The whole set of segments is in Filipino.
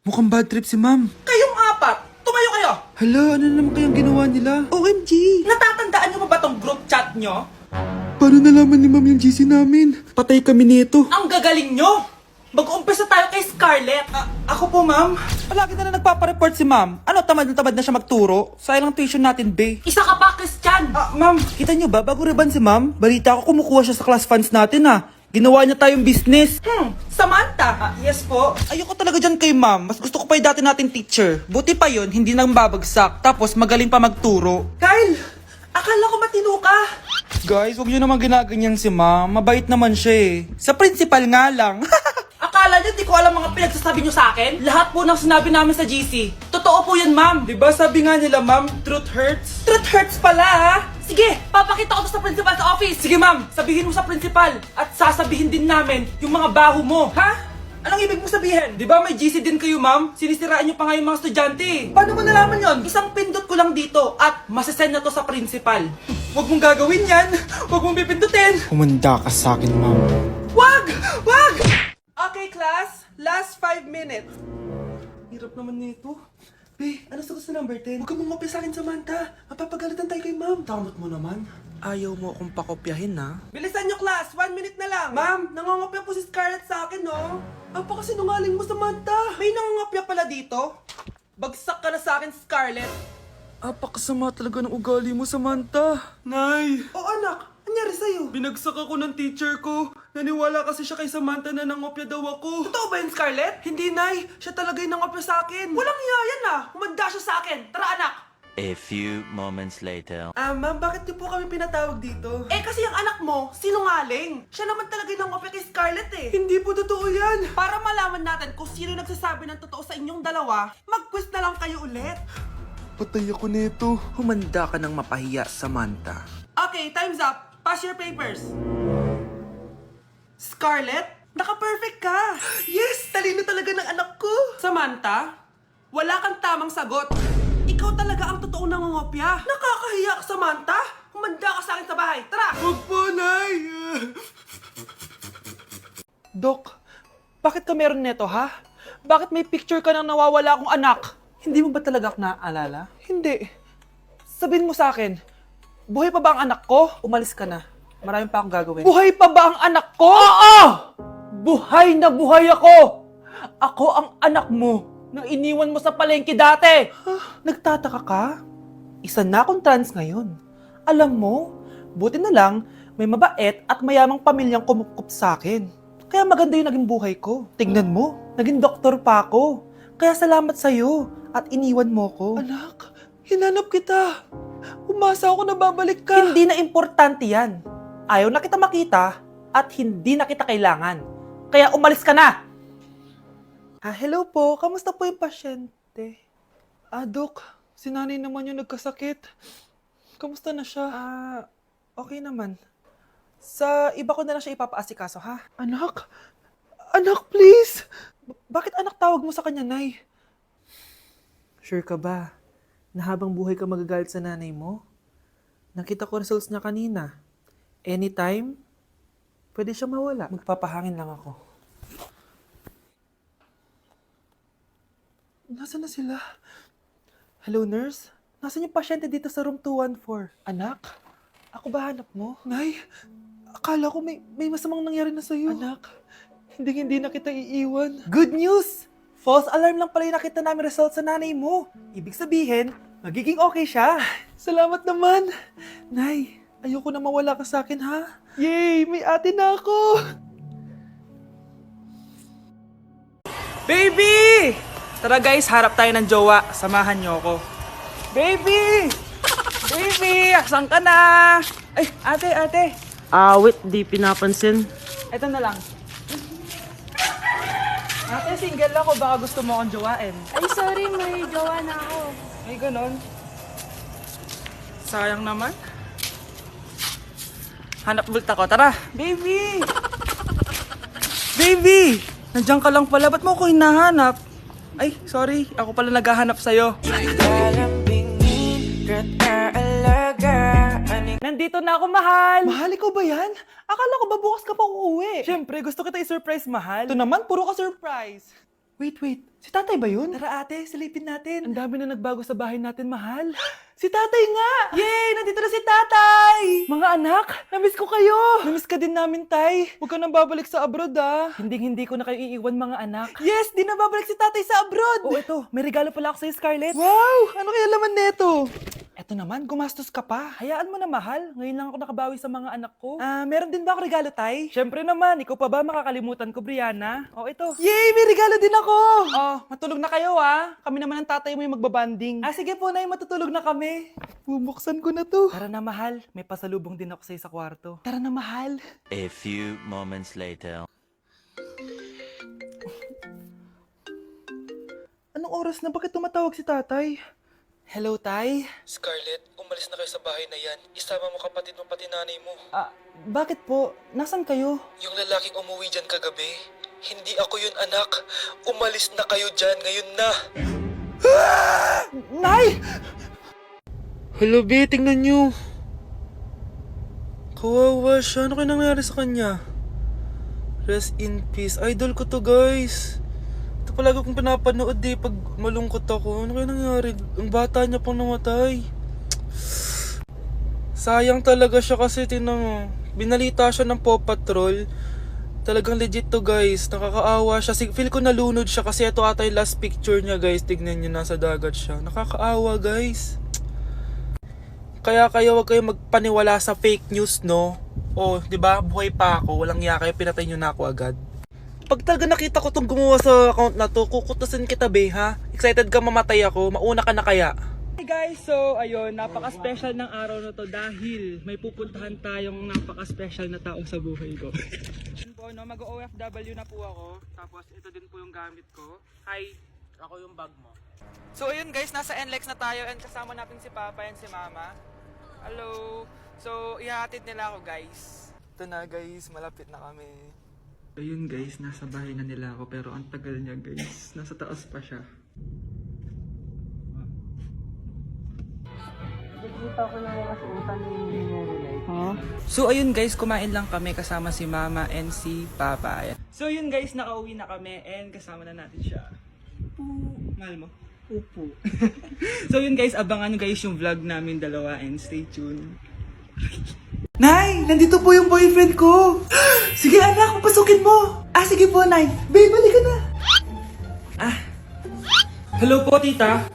Mukhang bad trip si ma'am. Kayong apat, tumayo kayo! Hala, ano na naman kayang ginawa nila? OMG! Natatandaan nyo ba tong group chat nyo? Paano nalaman ni ma'am yung GC namin? Patay kami nito. Ang gagaling nyo! Mag-uumpisa tayo kay Scarlett. Ako po, ma'am. Palagi na nagpapareport si ma'am. Ano, tamad na siya magturo? Sayang lang tuition natin, be. Isa ka pa, Christian! Ma'am, kita nyo ba, bago reban si ma'am, balita ko kumukuha siya sa class funds natin, Ginawa niya tayong business. Samantha. Yes po. Ayoko talaga dyan kay ma'am. Mas gusto ko pa yung dati nating teacher. Buti pa yun, hindi nang babagsak. Tapos magaling pa magturo. Kyle! Akala ko matino ka. Guys, huwag nyo naman ginaganyan si ma'am. Mabait naman siya eh. Sa principal nga lang. Akala nyo, di ko alam mga pinagsasabi nyo sa akin? Lahat po ng sinabi namin sa GC. Totoo po yan, ma'am. Diba sabi nga nila, ma'am, truth hurts? Truth hurts pala, Sige, papakita ko to sa principal sa office. Sige, ma'am, sabihin mo sa principal. At sasabihin din namin yung mga baho mo. Ha? Anong ibig mo sabihin? Di ba may GC din kayo, ma'am? Sinisiraan nyo pa nga yung mga estudyante. Paano mo nalaman yon? Isang pindot ko lang dito at masasend na to sa principal. Huwag mong gagawin yan. Huwag mong pipindutin. Humanda ka sa akin, ma'am. Wag! Wag! Okay, class. Last 5 minutes. Hirap naman nito. Be, ano sagot sa number 10? Huwag ka mong sa akin, Samantha. Mapapagalitan tayo kay ma'am. Tamot mo naman. Ayaw mo akong pakopyahin, ha? Bilisan nyo, class. 1 minute na lang. Ma'am, nangangopya po si Scarlett sa akin, no? Apakasinungaling mo, Samantha. May nangangopya pala dito. Bagsak ka na sa akin, Scarlett. Apakasama talaga ng ugali mo, Samantha. Nay! O anak, anyari sa'yo? Binagsak ako ng teacher ko. Naniwala kasi siya kay Samantha na nangopya daw ako. Totoo ba yun, Scarlett? Hindi, Nay. Siya talaga yung nangopya sa akin. Walang iya yan, Humanda siya sa akin. Tara, anak. A few moments later. Ma'am, bakit niyo po kami pinatawag dito? Kasi yung anak mo, sinungaling. Siya naman talaga yung nangopya kay Scarlett eh. Hindi po totoo yan. Para malaman natin kung sino nagsasabi ng totoo sa inyong dalawa, mag-quiz na lang kayo ulit. Patay ako nito. Humanda ka ng mapahiya, Samantha. Okay, time's up. Pass your papers. Scarlett, naka-perfect ka. Yes, talino talaga ng anak ko. Samantha, wala kang tamang sagot. Ikaw talaga ang totoong nangongopya. Nakakahiya ka, Samantha. Humanda ka sa akin sa bahay. Tara! Huwag po, Nay. Dok, bakit ka meron neto, ha? Bakit may picture ka ng nawawala akong anak? Hindi mo ba talaga ako naaalala? Hindi. Sabihin mo sa akin, buhay pa ba ang anak ko? Umalis ka na. Marami pa akong gagawin. Buhay pa ba ang anak ko? Oo! Buhay na buhay ako! Ako ang anak mo na iniwan mo sa palengke dati! Nagtataka ka? Isa na akong trans ngayon. Alam mo, buti na lang may mabait at mayamang pamilyang kumukup sa akin. Kaya maganda yung naging buhay ko. Tingnan mo, naging doktor pa ako. Kaya salamat sa'yo at iniwan mo ko. Anak, hinanap kita. Umasa ako na babalik ka. Hindi na importante yan. Ayaw na kita makita at hindi na kita kailangan. Kaya umalis ka na! Hello po. Kamusta po yung pasyente? Dok, si nanay naman yung nagkasakit. Kamusta na siya? Okay naman. Sa iba ko na lang siya ipapaasikaso, ha? Anak? Anak, please! Bakit anak tawag mo sa kanya, Nay? Sure ka ba na habang buhay ka magagalit sa nanay mo? Nakita ko results niya kanina. Anytime, pwede siya mawala. Magpapahangin lang ako. Nasaan na sila? Hello, nurse? Nasaan yung pasyente dito sa room 214? Anak? Ako ba hanap mo? Nay, akala ko may masamang nangyari na sa'yo. Anak, hindi na kita iiwan. Good news! False alarm lang pala yung nakita namin results sa nanay mo. Ibig sabihin, magiging okay siya. Salamat naman. Nay, ayoko na mawala ka sa akin, ha? Yay! May ate na ako! Baby! Tara guys, harap tayo ng jowa. Samahan niyo ako. Baby! Baby! Asan ka na? Ay, ate. Wait, di pinapansin. Ito na lang. Ate, single ako. Baka gusto mo akong jowain. Ay, sorry, may jowa na ako. Ay, ganon. Sayang naman. Hanap bulta ko. Tara. Baby! Baby! Nandiyan ka lang pala. Ba't mo ako hinahanap? Ay, sorry. Ako pala naghahanap sa'yo. Nandito na ako, mahal. Mahal, ikaw ba yan? Akala ko ba bukas ka pa uuwi? Siyempre, gusto kita i-surprise, mahal. Ito naman, puro ka surprise. Wait. Si tatay ba yun? Tara ate, silipin natin. Ang dami na nagbago sa bahay natin, mahal. Si tatay nga! Yay! Nandito na si tatay! Mga anak, namiss ko kayo! Namiss ka din namin, tay. Huwag ka nang babalik sa abroad, ah. Hindi ko na kayo iiwan, mga anak. Yes! Di na babalik si tatay sa abroad! Oh, ito. May regalo pala ako sa'yo, Scarlett. Wow! Ano kaya laman neto? Eto naman, gumastos ka pa. Hayaan mo na, mahal. Ngayon lang ako nakabawi sa mga anak ko. Meron din ba ako regalo, tay? Syempre naman, ikaw pa ba makakalimutan ko, Brianna? Oh, ito. Yay! May regalo din ako! Oh, matulog na kayo, ah. Kami naman ang tatay mo yung magbabanding. Sige po, nay, matutulog na kami. Bubuksan ko na to. Tara na, mahal. May pasalubong din ako sa'yo sa kwarto. Tara na, mahal. A few moments later. Anong oras na? Bakit tumatawag si tatay? Hello, tay? Scarlett, umalis na kayo sa bahay na yan. Isama mo kapatid mo pati nanay mo. Bakit po? Nasaan kayo? Yung lalaking umuwi dyan kagabi, hindi ako yun anak. Umalis na kayo dyan ngayon na. Nay! Hello, be, tingnan nyo. Kawawa siya. Ano kaya nangyari sa kanya? Rest in peace. Idol ko to, guys. Ito palagi kong pinapanood pag malungkot ako. Ano kaya nangyari? Ang bata niya pang namatay. Sayang talaga siya kasi tinan mo. Binalita siya ng Paw Patrol. Talagang legit to, guys. Nakakaawa siya. Feel ko nalunod siya kasi ito ata yung last picture niya, guys. Tignan niyo, nasa dagat siya. Nakakaawa, guys. Kaya kayo wag kayo magpaniwala sa fake news, no? Oh, 'di ba? Buhay pa ako, walang iya kayo, pinatay niyo na ako agad. Pag talaga nakita ko tong gumawa sa account na to, kukutasin kita, be, ha? Excited ka mamatay ako, mauna ka na kaya. Hey guys, so ayun, napaka-special ng araw na to dahil may pupuntahan tayong napaka-special na tao sa buhay ko. Yun po, no, mag-OFW na po ako, tapos ito din po yung gamit ko. Hi, ako yung bag mo. So ayun guys, nasa NLEX na tayo and kasama natin si Papa and si Mama. Hello! So, ihahatid nila ako, guys. Ito na, guys. Malapit na kami. Ayun, guys. Nasa bahay na nila ako. Pero ang tagal niya, guys. Nasa taas pa siya. So, ayun, guys. Kumain lang kami kasama si Mama and si Papa. So, ayun, guys. Nakauwi na kami and kasama na natin siya. Mahal mo? Upo. So yun guys, abangan nyo guys yung vlog namin dalawa and stay tuned. Nay! Nandito po yung boyfriend ko! Sige anak, papasukin mo! Sige po Nay! Babe, balik ka na! Hello po tita!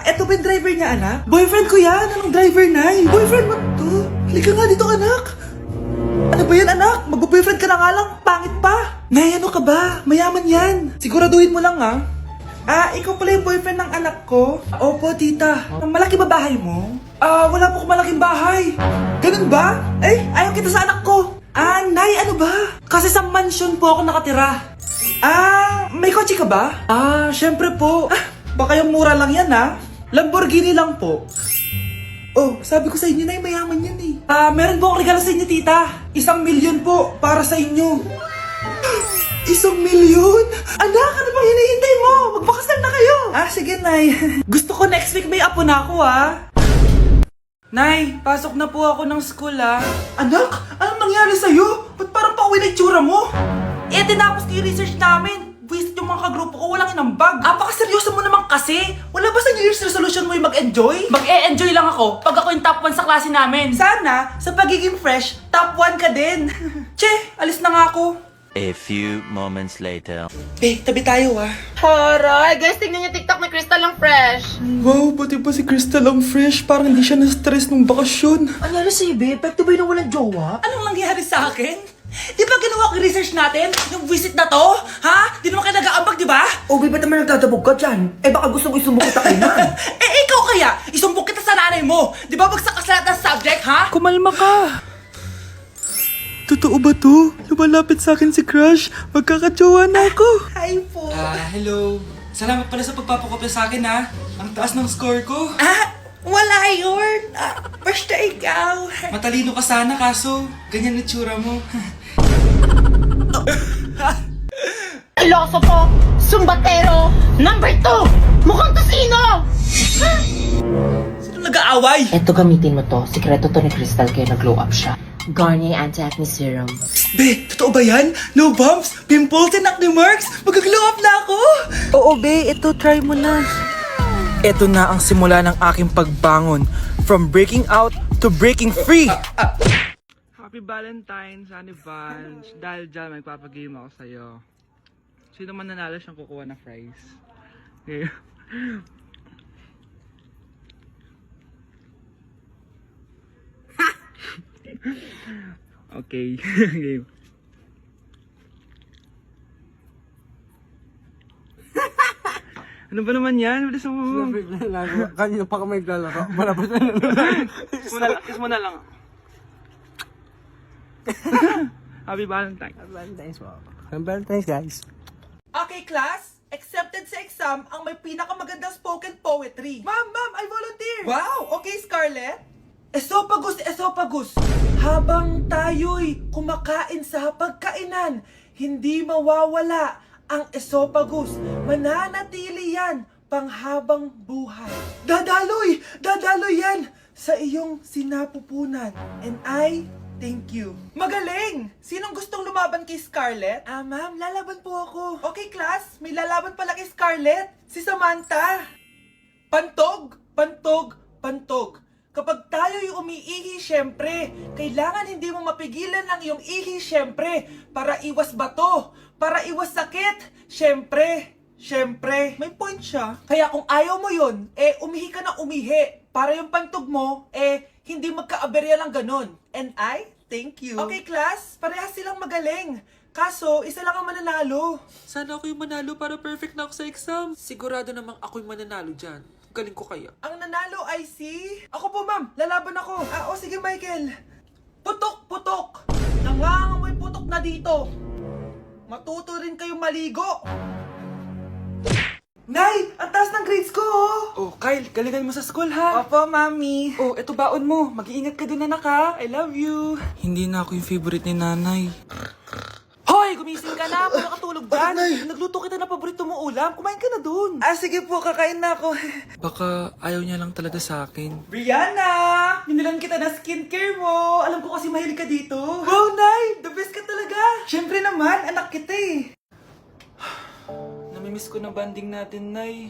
Eto ba yung driver niya anak? Boyfriend ko yan! Anong driver Nay? Boyfriend mo to? Halika nga dito anak! Ano ba yan anak? Mag-boyfriend ka na nga lang, pangit pa! Nay, ano ka ba? Mayaman yan! Siguraduhin mo lang ha! Ikaw pala yung boyfriend ng anak ko? Opo, tita. Malaki ba bahay mo? Wala po akong malaking bahay. Ganun ba? Ayaw kita sa anak ko. Nay, ano ba? Kasi sa mansion po ako nakatira. May kotse ka ba? Syempre po. Baka yung mura lang yan, Lamborghini lang po. Oh, sabi ko sa inyo, Nay, mayaman yan eh. Meron po akong regalo sa inyo, tita. 1 milyon po para sa inyo. 1 milyon? Anak, ano bang hinihintay mo? Magpakasal na kayo! Sige, Nay. Gusto ko next week may apo na ako, Nay, pasok na po ako ng school, Anak, anong nangyari sa'yo? Ba't parang pauwi na itsura mo? Tinapos ko yung research namin. Visit yung mga kagrupo ko, walang inambag. Apakaseryoso mo naman kasi. Wala ba sa New Year's resolution mo yung mag-enjoy? Mag-e-enjoy lang ako pag ako yung top 1 sa klase namin. Sana, sa pagiging fresh, top 1 ka din. Che, alis na nga ako. A few moments later. Tabi tayo Horay! Guys, tingnan niyo TikTok ni Crystal ang fresh. Wow, pati ba si Crystal ang fresh? Parang hindi siya na-stress nung bakasyon. Ano sa'yo, babe? Pwede ba yung walang jowa? Anong nangyari sa akin? Di ba ginawa ko yung research natin? Yung visit na to? Di naman kayo nag-aambag, di ba? Ba't naman nagdadabog ka dyan? Baka gusto mo isumbok kita kay nan. Ikaw kaya? Isumbok kita sa nanay mo. Di ba bagsak ka sa lahat ng subject, Kumalma ka. Totoo ba to? Lumalapit sa akin si Crush. Magkakajowa na ako. Hi po. Hello. Salamat pala sa pagpapakopya sa akin, Ang taas ng score ko. Wala yun. Basta ikaw. Matalino ka sana, kaso ganyan yung tsura mo. Iloso Sumbatero, number 2, mukhang tosino! Sino nag-aaway? Eto, gamitin mo to. Sikreto to ni Crystal kaya nag-glow up siya. Garnier Anti-Acne Serum. Be, totoo ba yan? No bumps, pimples, and acne marks? Mag-glow up na ako! Oo, be. Ito, try mo na. Ito na ang simula ng aking pagbangon. From breaking out to breaking free. Happy Valentine's, Honey Vans. Dahil dyan, magpapagame ako sa'yo. Sino man nanalo siyang kukuha na fries. Okay. Okay. Game. Ano ba naman yan? Bilis mo. Kanina pa kami naglalaro. Malapit na Kiss mo na lang. Happy Valentine's. Valentine's, guys. Okay, class. Accepted sa exam ang may pinakamagandang spoken poetry. Ma'am, I volunteer. Wow, okay, Scarlett. Esophagus. Habang tayo'y kumakain sa pagkainan, hindi mawawala ang esophagus. Mananatili yan panghabang buhay. Dadaloy yan sa iyong sinapupunan. And I thank you. Magaling! Sinong gustong lumaban kay Scarlett? Ma'am, lalaban po ako. Okay, class. May lalaban pala kay Scarlett. Si Samantha. Pantog. Kapag tayo'y umiihi, syempre, kailangan hindi mo mapigilan ang iyong ihi, syempre, para iwas bato, para iwas sakit, syempre, may point siya. Kaya kung ayaw mo yun, umihi ka na umihi, para yung pantog mo, hindi magkaaberya lang ganon. And I thank you. Okay, class, parehas silang magaling. Kaso, isa lang ang mananalo. Sana ako yung manalo para perfect na ako sa exam. Sigurado namang ako yung mananalo dyan. Galing ko kaya. Ang nanalo ay si... Ako po, ma'am. Lalaban ako. Sige, Michael. Putok. Nangangamoy putok na dito. Matuto rin kayong maligo. Nay! Ang taas ng grades ko, Oh, Kyle, galingan mo sa school ha. Opo, mami. Oh, eto baon mo. Mag-iingat ka din anak ha. I love you. Hindi na ako yung favorite ni nanay. Hoy! Gumising ka na. Wala katulog dyan. Nagluto kita na paborito mo ulam. Kumain ka na dun. Sige po. Kakain na ako. Baka ayaw niya lang talaga sa akin. Brianna! Binilan kita na skincare mo. Alam ko kasi mahilig ka dito. Wow, Nay! The best ka talaga. Siyempre naman, anak kita eh. Namimiss ko na banding natin, Nay.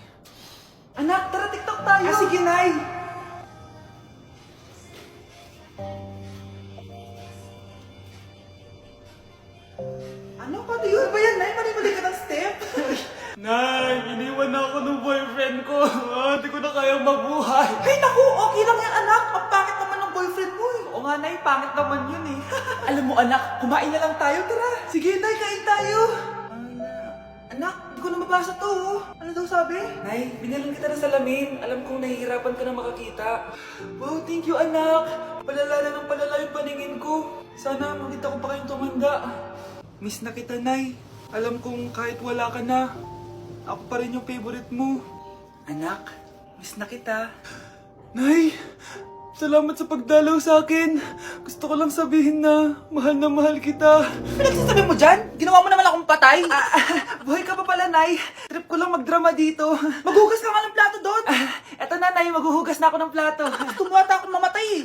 Anak, tara TikTok tayo. Sige, Nay. Ano? Pati yun ba yan, Nay? Mali-mali ka ng step? Nay, iniwan na ako ng boyfriend ko. Hindi ko na kayang mabuhay. Ay, naku! Okay lang yan, anak. Ang pangit naman ng boyfriend mo eh. Oo nga, Nay. Pangit naman yun eh. Alam mo, anak, kumain na lang tayo. Tara. Sige, Nay. Kain tayo. Anak, hindi ko na mabasa to. Oh. Ano daw sabi? Nay, binalan kita ng salamin. Alam kong nahihirapan ka na makakita. Wow, thank you, anak. Palala na ng palala yung paningin ko. Sana makita ko pa kayong tumanda. Miss na kita, Nay. Alam kong kahit wala ka na, ako pa rin yung favorite mo. Anak, miss na kita. Nay, salamat sa pagdalaw sa akin. Gusto ko lang sabihin na mahal kita. Pinagsasabi mo dyan? Ginawa mo naman akong patay. Buhay ka pa pala, Nay. Trip ko lang magdrama dito. Maghugas ka nga ng plato doon. Eto na, Nay. Maghuhugas na ako ng plato. Gusto mo ata akong mamatay eh.